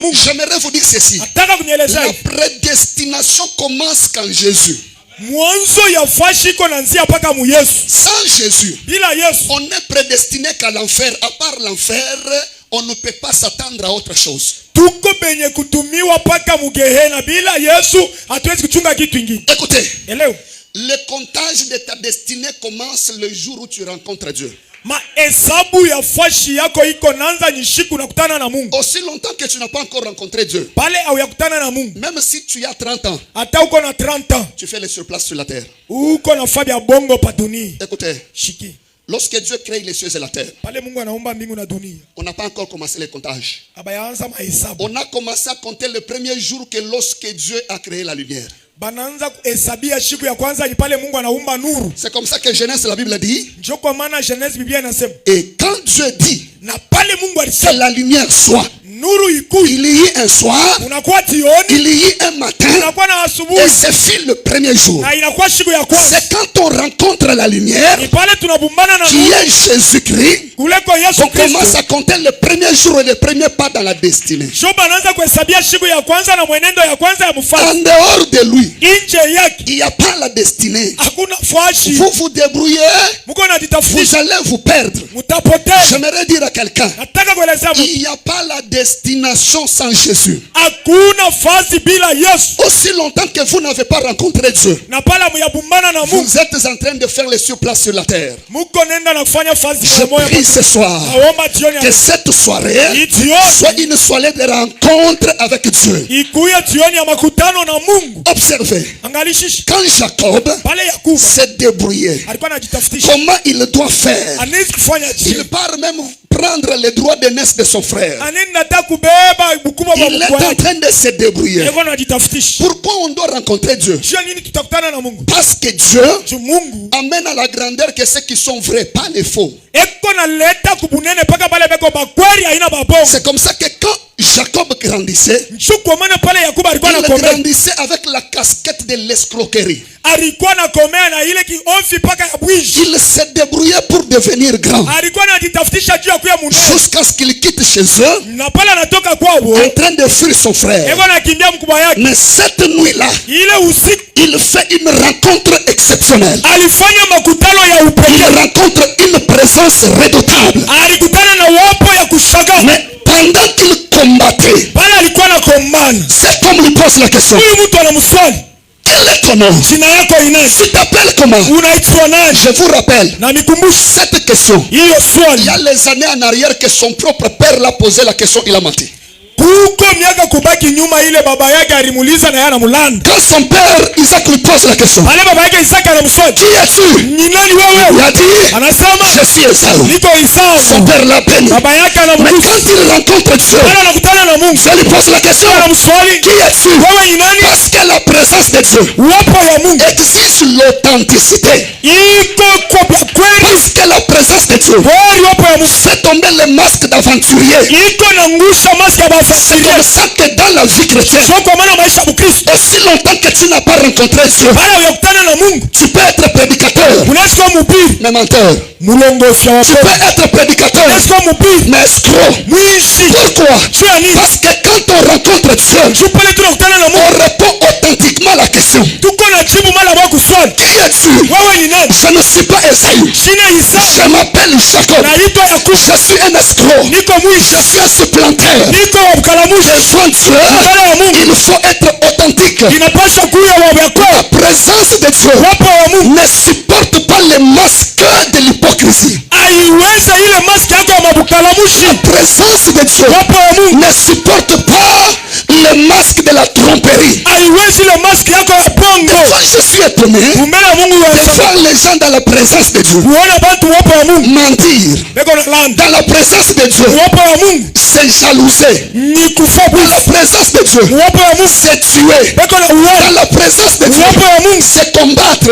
J'aimerais vous dire ceci. La prédestination commence quand Jésus. Sans Jésus, on est prédestiné qu'à l'enfer. À part l'enfer, on ne peut pas s'attendre à autre chose. Écoutez, le comptage de ta destinée commence le jour où tu rencontres Dieu. Aussi longtemps que tu n'as pas encore rencontré Dieu, même si tu as 30 ans, tu fais les surplaces sur la terre. Écoutez, lorsque Dieu crée les cieux et la terre, on n'a pas encore commencé les comptages. On a commencé à compter le premier jour que lorsque Dieu a créé la lumière. C'est comme ça que Genèse, la Bible dit. Et quand Dieu dit que la lumière soit, il y a un soir, il y a un matin, et c'est fini le premier jour. C'est quand on rencontre la lumière, qui est Jésus-Christ, on commence à compter le premier jour et le premier pas dans la destinée. En dehors de lui, il n'y a pas la destinée. Vous vous débrouillez, vous allez vous perdre. J'aimerais dire à quelqu'un, il n'y a pas la destination sans Jésus. Aussi longtemps que vous n'avez pas rencontré Dieu, vous êtes en train de faire les surplaces sur la terre. Je prie ce soir que cette soirée soit une soirée de rencontre avec Dieu. Observez, quand Jacob s'est débrouillé, comment il doit faire? Il part même prendre les droits d'aînesse de son frère. Il est en train de se débrouiller. Pourquoi on doit rencontrer Dieu? Parce que Dieu amène à la grandeur que ceux qui sont vrais, pas les faux. C'est comme ça que quand Jacob grandissait, il grandissait avec la casquette de l'escroquerie. Il s'est débrouillé pour devenir grand, jusqu'à ce qu'il quitte chez eux, en train de fuir son frère. Mais cette nuit-là, il fait une rencontre exceptionnelle. Il rencontre une présence redoutable. Mais pendant qu'il combattait, cet homme lui pose la question: quel est ton nom? Tu t'appelles comment? Je vous rappelle cette question. Il y a les années en arrière que son propre père l'a posé la question, il a menti. Quand son père Isaac lui pose la question: qui es-tu? Il a dit: je suis Esaü. Son père l'a béni. Mais quand il rencontre Dieu, Dieu lui pose la question: qui es-tu? Parce que la présence de Dieu exige l'authenticité. Parce que la présence de Dieu fait tomber le masque d'aventurier. C'est comme ça que dans la vie chrétienne, aussi longtemps que tu n'as pas rencontré Dieu, tu peux être prédicateur, mais menteur. Tu peux être prédicateur, mais escroc. Pourquoi? Parce que quand on rencontre Dieu, on répond authentiquement à la question: qui es-tu? Je ne suis pas Esaü. Je m'appelle Jacob. Je suis un escroc. Je suis un supplanteur. Devant Dieu, il faut être authentique. La présence de Dieu ne supporte pas les masques de l'hypocrisie. La présence de Dieu ne supporte pas le masque de la tromperie. Des fois je suis étonné de voir les gens dans la présence de Dieu mentir. Dans la présence de Dieu, c'est jalouser. Dans la présence de Dieu, c'est tuer. Dans la présence de Dieu, c'est combattre.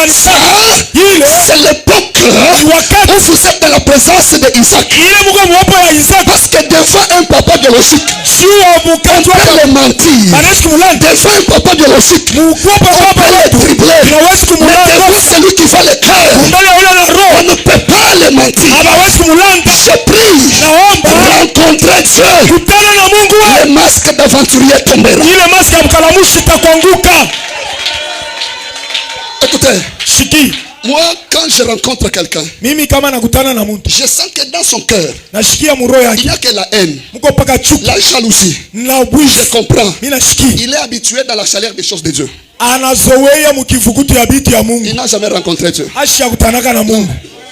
Ça, c'est l'époque où vous êtes dans la présence d'Isaac. Parce que devant un papa biologique, on peut le mentir. Devant un papa biologique, on peut le dribbler. Mais devant celui qui va le cœur, on ne peut pas le mentir. Je prie, rencontrer Dieu, le masque d'aventurier tombera. Écoutez, moi quand je rencontre quelqu'un, je sens que dans son cœur il n'y a que la haine, la jalousie. Je comprends. Il est habitué dans la chaleur des choses de Dieu. Il n'a jamais rencontré Dieu.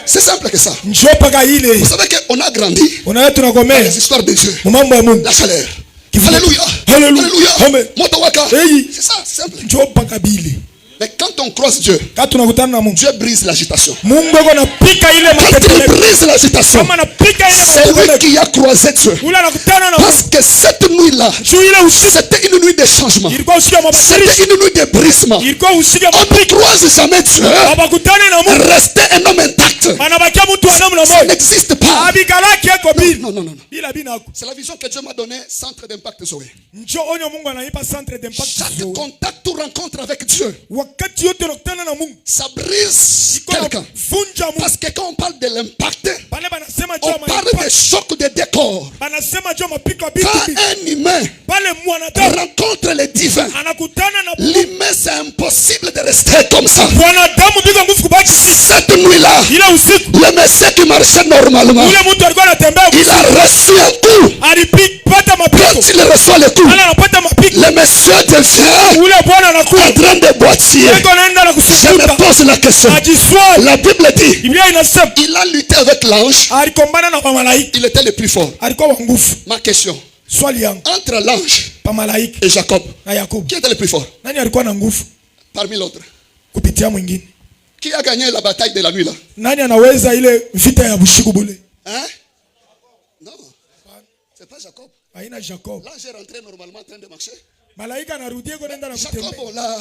C'est simple que ça. Vous savez qu'on a grandi dans les histoires de Dieu. La chaleur. Alléluia. Alléluia. C'est ça, simple. Mais quand on croise Dieu, Dieu brise l'agitation. Quand il brise l'agitation, c'est lui qui a croisé Dieu. Parce que cette nuit-là, c'était une nuit de changement. C'était une nuit de brisement. On ne croise jamais Dieu rester un homme intact. Ça n'existe pas. Non, non, non, non. C'est la vision que Dieu m'a donnée, centre d'impact Zoé. Chaque contact ou rencontre avec Dieu, ça brise quelqu'un. Parce que quand on parle de l'impact, on parle de choc de décor. Quand un humain rencontre le divin, l'humain c'est impossible de rester comme ça. Cette nuit-là, le monsieur qui marchait normalement, il a reçu un coup. Quand il reçoit le coup, le monsieur devient en train de boiter. Je me pose la question. La Bible dit, il a lutté avec l'ange. Il était le plus fort. Ma question, entre l'ange et Jacob, qui était le plus fort parmi l'autre? Qui a gagné la bataille de la nuit là? Hein? Non, c'est pas Jacob. L'ange est rentré normalement en train de marcher. Jacob là.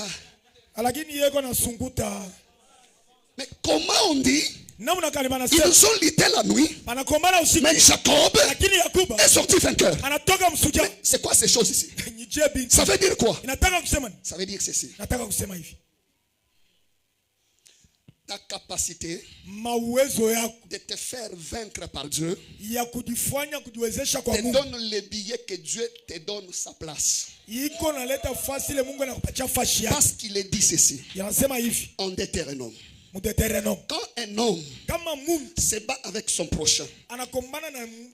Mais comment on dit? Ils ont lutté la nuit. Mais Jacob est sorti vainqueur. C'est quoi ces choses ici? Ça veut dire quoi? Ça veut dire ceci. Ta capacité de te faire vaincre par Dieu te donne le billet que Dieu te donne sa place. Parce qu'il est dit ceci en Deutéronome. Quand un homme se bat avec son prochain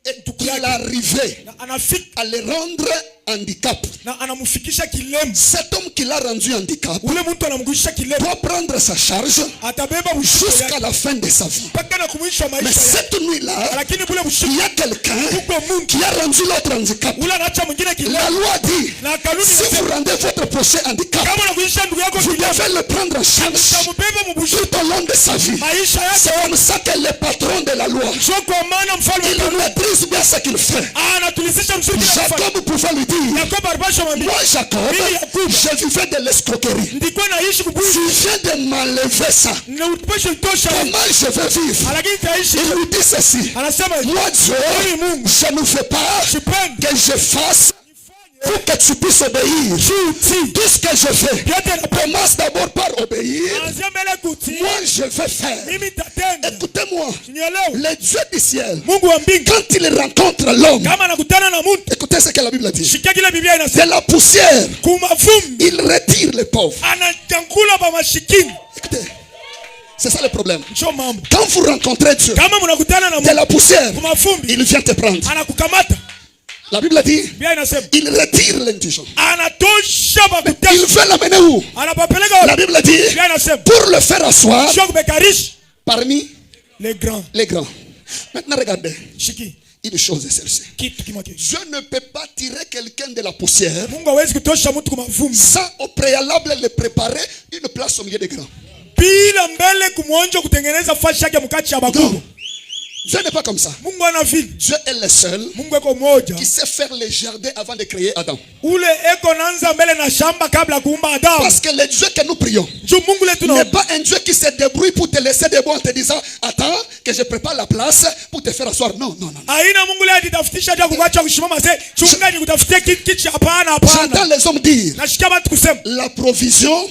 et qu'il arrivait à le rendre handicap, cet homme qui l'a rendu handicap doit prendre sa charge jusqu'à la fin de sa vie. Mais cette nuit-là, il y a quelqu'un qui a rendu l'autre handicap. La loi dit, si vous rendez votre prochain handicap, vous devez le prendre en charge tout au long de sa vie. C'est comme ça que le patron de la loi, il maîtrise bien ce qu'il fait. Jacob pouvait lui dire, moi Jacob, je vivais de l'escroquerie. Tu viens de m'enlever ça. Comment je vais vivre? Il lui dit ceci, moi Dieu, je ne fais pas que je fasse pour que tu puisses obéir. Tout ce que je fais, commence d'abord par obéir. Moi je vais faire. Écoutez-moi, le Dieu du ciel, quand il rencontre l'homme, écoutez ce que la Bible dit, de la poussière il retire les pauvres. Écoutez, c'est ça le problème. Quand vous rencontrez Dieu de la poussière, il vient te prendre. La Bible dit, il retire l'indigent. Il veut l'amener où? La Bible dit, pour le faire asseoir parmi les grands. Maintenant regardez, une chose est celle-ci. Dieu ne peut pas tirer quelqu'un de la poussière sans au préalable le préparer une place au milieu des grands. Non. Dieu n'est pas comme ça. Dieu est le seul qui sait faire les jardins avant de créer Adam. Parce que le Dieu que nous prions n'est pas un Dieu qui se débrouille pour te laisser debout en te disant attends que je prépare la place pour te faire asseoir. Non, non, non. J'entends les hommes dire la provision,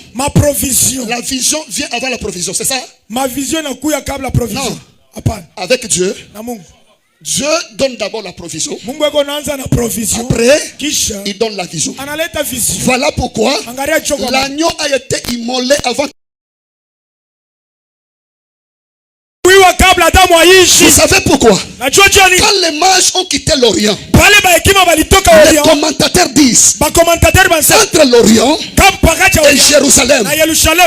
la vision vient avant la provision, c'est ça? Ma vision n'a pas la provision. Non. Avec Dieu, Dieu donne d'abord la provision. Après, il donne la vision. vision. Voilà pourquoi l'agneau a été immolé avant. Vous savez pourquoi? Quand les mages ont quitté l'Orient, les commentateurs disent entre l'Orient et Jérusalem,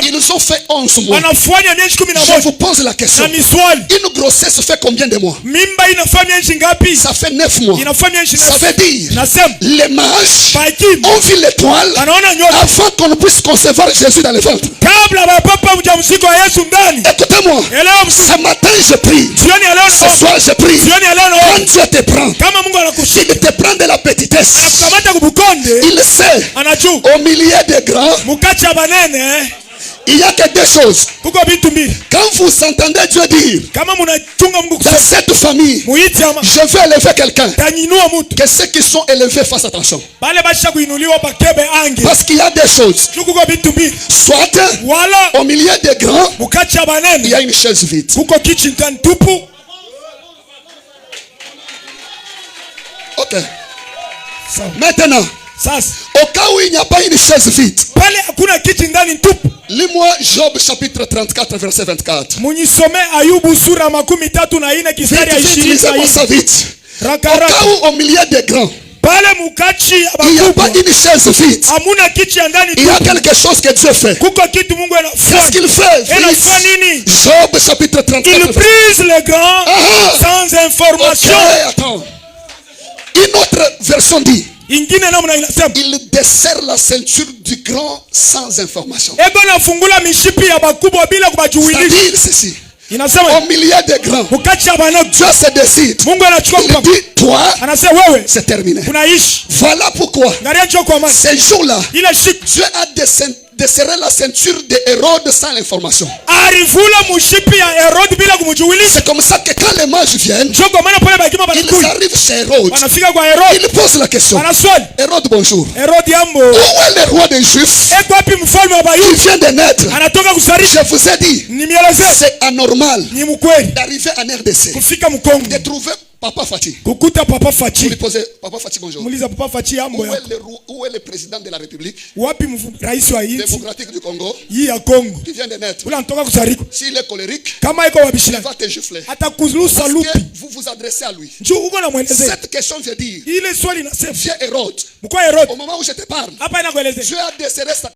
ils ont fait 11 mois. Je vous pose la question. Une grossesse fait combien de mois? Ça fait 9 mois. Ça veut dire les mages ont vu l'étoile avant qu'on puisse concevoir Jésus dans le ventre. Écoutez-moi, ce matin je prie, ce soir je prie. Quand Dieu te prend, il te prend de la petitesse. Il sait, au milieu des grands, il y a que deux choses. Quand vous entendez Dieu dire, dans cette famille, je vais élever quelqu'un, que ceux qui sont élevés fassent attention. Parce qu'il y a des choses. Soit au milieu des grands, il y a une chaise vide. Ok. Maintenant, au cas où il n'y a pas une chaise vide, lis-moi Job chapitre 34 verset 24. Lisez-moi ça vite. Au cas où au milieu des grands, il n'y a pas une chaise vide, il y a quelque chose que Dieu fait. Qu'est-ce qu'il fait? Job chapitre 34. Il brise les grands sans information. Okay, attends. Une autre version dit, il desserre la ceinture du grand sans information. C'est-à-dire ceci. Au milieu des grands, Dieu se décide. Il dit, toi, c'est terminé. Voilà pourquoi ces jours-là, Dieu a desserré la ceinture de Hérode sans l'information. C'est comme ça que quand les mages viennent, ils arrivent chez Hérode. Ils posent la question. Hérode, bonjour. Où est le roi des Juifs? Il vient de naître. Je vous ai dit, c'est anormal d'arriver en RDC, de trouver Papa Fati. Vous lui posez, Papa Fati, bonjour. Où est le président de la République démocratique du Congo qui vient de naître? S'il est colérique, il va te gifler. Parce que vous vous adressez à lui. Cette question veut dire, viens Hérode. Au moment où je te parle, Dieu a desserré sa